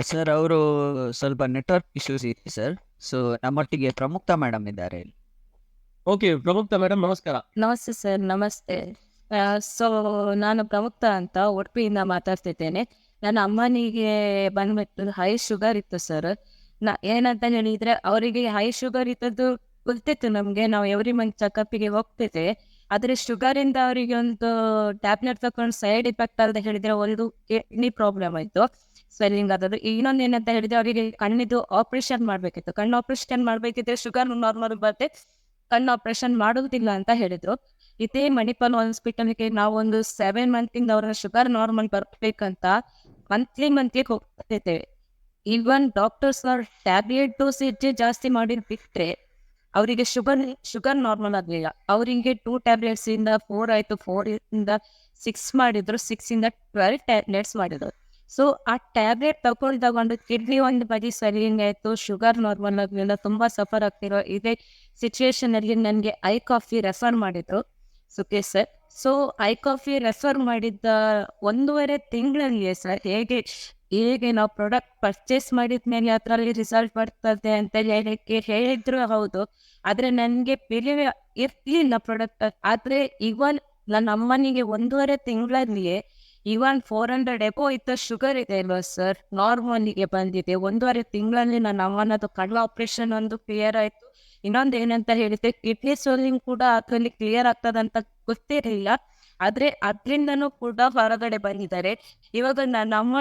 Sir ಅವರು ಸ್ವಲ್ಪ network issues ಇದೆ ಸರ್. ಸೊ ನಮ್ಮೊಟ್ಟಿಗೆ ಪ್ರಮುಕ್ತ ಮೇಡಮ್ ಇದ್ದಾರೆ ಇಲ್ಲಿ. ಓಕೆ, ಪ್ರಮುಕ್ತ ಮೇಡಮ್ ನಮಸ್ಕಾರ. ನಮಸ್ತೆ ಸರ್, ನಮಸ್ತೆ. ಸೊ ನಾನು ಪ್ರಮುಕ್ತ ಅಂತ ಉಡುಪಿಯಿಂದ ಮಾತಾಡ್ತಿದ್ದೇನೆ. ನನ್ನ ಅಮ್ಮನಿಗೆ ಬಂದ್ಬಿಟ್ಟು ಹೈ ಶುಗರ್ ಇತ್ತು ಸರ್. ಏನಂತ ಹೇಳಿದ್ರೆ ಅವರಿಗೆ ಹೈ ಶುಗರ್ ಇದ್ದದ್ದು ಗೊತ್ತಿತ್ತು ನಮಗೆ. ನಾವು ಎವ್ರಿ ಮಂತ್ ಚೆಕಪ್ಗೆ ಹೋಗ್ತಿದ್ದೆ. ಆದರೆ ಶುಗರಿಂದ ಅವರಿಗೆ ಒಂದು ಟ್ಯಾಬ್ಲೆಟ್ ತಗೊಂಡು ಸೈಡ್ ಇಫೆಕ್ಟ್ ಅಂತ ಹೇಳಿದ್ರೆ ಒಂದು ಕಿಡ್ನಿ ಪ್ರಾಬ್ಲಮ್ ಆಯಿತು, ಸ್ವೆಲ್ಲಿಂಗ್ ಆದದ್ದು. ಇನ್ನೊಂದು ಏನಂತ ಹೇಳಿದ್ರೆ ಅವರಿಗೆ ಕಣ್ಣಿದು ಆಪರೇಷನ್ ಮಾಡಬೇಕಿತ್ತು. ಕಣ್ಣು ಆಪರೇಷನ್ ಮಾಡಬೇಕಿದ್ರೆ ಶುಗರ್ ನಾರ್ಮಲ್ ಬರುತ್ತೆ, ಕಣ್ಣು ಆಪರೇಷನ್ ಮಾಡುವುದಿಲ್ಲ ಅಂತ ಹೇಳಿದ್ರು. ಇದೇ ಮಣಿಪಾಲ್ ಹಾಸ್ಪಿಟಲ್ಗೆ ನಾವು ಒಂದು 7 ಮಂತಿಂದ ಅವರ ಶುಗರ್ ನಾರ್ಮಲ್ ಬರ್ಬೇಕಂತ ಮಂತ್ಲಿ ಹೋಗ್ತಿದ್ದೇವೆ. ಈವನ್ ಡಾಕ್ಟರ್ಸ್ ಟ್ಯಾಬ್ಲೆಟ್ ಡೋಸೇಜ್ ಜಾಸ್ತಿ ಮಾಡಿ ಬಿಟ್ಟರೆ ಅವರಿಗೆ ಶುಗರ್ ನಾರ್ಮಲ್ ಆಗಲಿಲ್ಲ. ಅವರಿಗೆ 2 ಟ್ಯಾಬ್ಲೆಟ್ಸ್ ಇಂದ 4 ಆಯ್ತು, 4 ಇಂದ 6 ಮಾಡಿದ್ರು, 6 ಇಂದ 12 ಟ್ಯಾಬ್ಲೆಟ್ಸ್ ಮಾಡಿದ್ರು. ಸೊ ಆ ಟ್ಯಾಬ್ಲೆಟ್ ತಗೊಂಡು ಕಿಡ್ನಿ ಒಂದು ಬದಿ ಸ್ವೆಲ್ಲಿಂಗ್ ಆಯ್ತು, ಶುಗರ್ ನಾರ್ಮಲ್ ಆಗಲಿಲ್ಲ, ತುಂಬಾ ಸಫರ್ ಆಗ್ತಿರೋ ಇದೇ ಸಿಚುವೇಶನ್ ಅಲ್ಲಿ ನನಗೆ ಐ ಕಾಫಿ ರೆಫರ್ ಮಾಡಿದ್ರು Sukhesh sir. So I coffee refer ಮಾಡಿದ್ದ 1.5 ತಿಂಗಳಲ್ಲಿ ಸರ್ ಹೇಗೆ ನಾವು ಪ್ರಾಡಕ್ಟ್ ಪರ್ಚೇಸ್ ಮಾಡಿದ್ಮೇಲೆ ಅದರಲ್ಲಿ ರಿಸಲ್ಟ್ ಬರ್ತದೆ ಅಂತ ಹೇಳಿದ್ರು ಹೌದು. ಆದ್ರೆ ನನಗೆ ಬೆಲೆ ಇರ್ಲಿಲ್ಲ ಪ್ರಾಡಕ್ಟ್. ಆದ್ರೆ ಇವನ್ ನನ್ನ ಅಮ್ಮನಿಗೆ 1.5 ತಿಂಗಳಲ್ಲಿಯೇ ಇವನ್ 400 ಎಬೋ ಇದ್ದ ಶುಗರ್ ಇದೆ ಅಲ್ವಾ ಸರ್, ನಾರ್ಮಲಿಗೆ ಬಂದಿದೆ. 1.5 ತಿಂಗಳಲ್ಲಿ ನನ್ನ ಅಮ್ಮನದು ಕಣ್ಣು ಆಪರೇಷನ್ ಒಂದು ಕ್ಲಿಯರ್ ಆಯ್ತು. ಇನ್ನೊಂದು ಏನಂತ ಹೇಳಿದ್ರೆ ಕಿಡ್ನಿ ಸ್ಟೋನಿಂಗ್ ಕೂಡ ಅದರಲ್ಲಿ ಕ್ಲಿಯರ್ ಆಗ್ತದಂತ ಗೊತ್ತಿರಲಿಲ್ಲ. ಆದ್ರೆ ಅದ್ರಿಂದನೂ ಕೂಡ ಹೊರಗಡೆ ಬಂದಿದ್ದಾರೆ. ಇವಾಗ ನನ್ನ ಅಮ್ಮ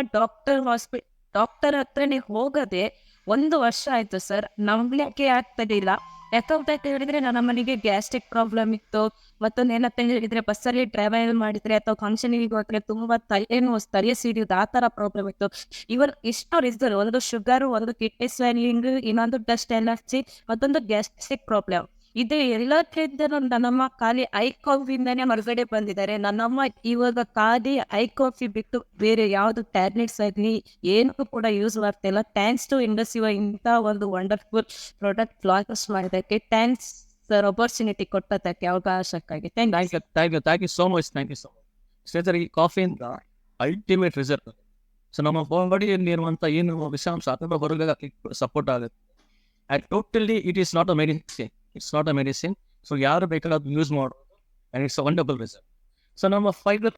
ಡಾಕ್ಟರ್ ಹತ್ರನೇ ಹೋಗದೆ 1 ವರ್ಷ ಆಯ್ತು ಸರ್. ನಂಬಲಿಕ್ಕೆ ಆಗ್ತದಿಲ್ಲ. ಯಾಕಂತ ಹೇಳಿದ್ರೆ ನನ್ನ ಅಮ್ಮನಿಗೆ ಗ್ಯಾಸ್ಟ್ರಿಕ್ ಪ್ರಾಬ್ಲಮ್ ಇತ್ತು. ಮತ್ತೊಂದು ಏನಂತ ಹೇಳಿದ್ರೆ ಬಸ್ಸಲ್ಲಿ ಟ್ರಾವೆಲ್ ಮಾಡಿದ್ರೆ ಅಥವಾ ಫಂಕ್ಷನಿಗೆ ಹೋದ್ರೆ ತುಂಬಾ ತಲೆನೋವು, ತಲೆ ಸಿಡಿಯೋದು, ಆ ತರ ಪ್ರಾಬ್ಲಮ್ ಇತ್ತು. ಇವನ್ ಇಷ್ಟು ರೀಸನ್, ಒಂದು ಶುಗರ್, ಒಂದು ಕಿಡ್ನಿ ಸ್ವೆಲ್ಲಿಂಗ್, ಇನ್ನೊಂದು ಡಸ್ಟ್ ಎಲರ್ಜಿ, ಮತ್ತೊಂದು ಗ್ಯಾಸ್ಟ್ರಿಕ್ ಪ್ರಾಬ್ಲಮ್. ಇದು ಎಲ್ಲಕ್ಕಿಂತ ನನ್ನಮ್ಮ ಖಾಲಿ ಐ ಕಾಫಿಯಿಂದಾನೇ ಹೊರಗಡೆ ಬಂದಿದ್ದಾರೆ. ನನ್ನಮ್ಮ ಇವಾಗ ಖಾಲಿ ಐ ಕಾಫಿ ಬಿಟ್ಟು ಬೇರೆ ಯಾವ್ದು ಟ್ಯಾಬ್ಲೆಟ್ಸ್ ಆಗಲಿ ಏನಕ್ಕೂ ಕೂಡ ಯೂಸ್ ಮಾಡ್ತಿಲ್ಲ. ಥ್ಯಾಂಕ್ಸ್ ಟು ಇಂಡಸ್ಟ್ರಿ ಇಂಥ ಒಂದು ವಂಡರ್ಫುಲ್ ಪ್ರಾಡಕ್ಟ್ ಲಾಂಚ್ ಮಾಡೋದಕ್ಕೆ. ಥ್ಯಾಂಕ್ಸ್ ಸರ್, ಅಪರ್ಚುನಿಟಿ ಕೊಟ್ಟದಕ್ಕೆ, ಅವಕಾಶಕ್ಕಾಗಿ. Thank you so much. ಸ್ನೇಹಿತರೆ, ಈ ಕಾಫಿಯಿಂದ ಅಲ್ಟಿಮೇಟ್ ರಿಸಲ್ಟ್. ಸೊ ನಮ್ಮ ಬಾಡಿಯಲ್ಲಿ ಇರುವಂತ ಏನು ವಿಷಾಂಶ ಅಥವಾ ಹೊರಗೆ ಸಪೋರ್ಟ್ ಆಗುತ್ತೆ. And totally it is not a medicine. So ಯಾರು ಬೇಕಾದ್ರೂ ಯೂಸ್ ಮಾಡೋದು, and it's a wonderful result. So ನಮ್ಮ ಫೈಬರ್